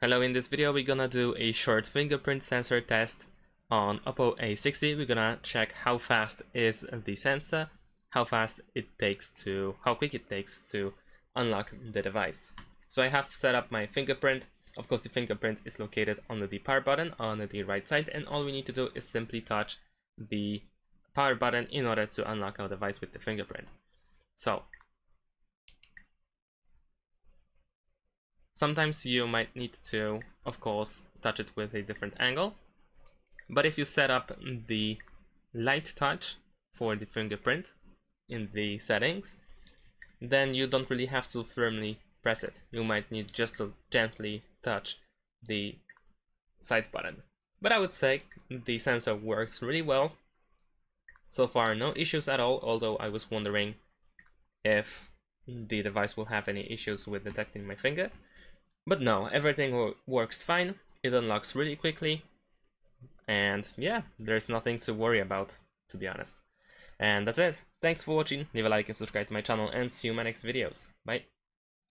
Hello, in this video we're gonna do a short fingerprint sensor test on OPPO A60. We're gonna check how fast is the sensor, how quick it takes to unlock the device. So I have set up my fingerprint. Of course, the fingerprint is located under the power button on the right side, and all we need to do is simply touch the power button in order to unlock our device with the fingerprint. So sometimes you might need to, of course, touch it with a different angle. But if you set up the light touch for the fingerprint in the settings, then you don't really have to firmly press it. You might need just to gently touch the side button. But I would say the sensor works really well. So far, no issues at all, although I was wondering if the device will have any issues with detecting my finger. But no, everything works fine. It unlocks really quickly. And yeah, there's nothing to worry about, to be honest. And that's it. Thanks for watching. Leave a like and subscribe to my channel, and see you in my next videos. Bye.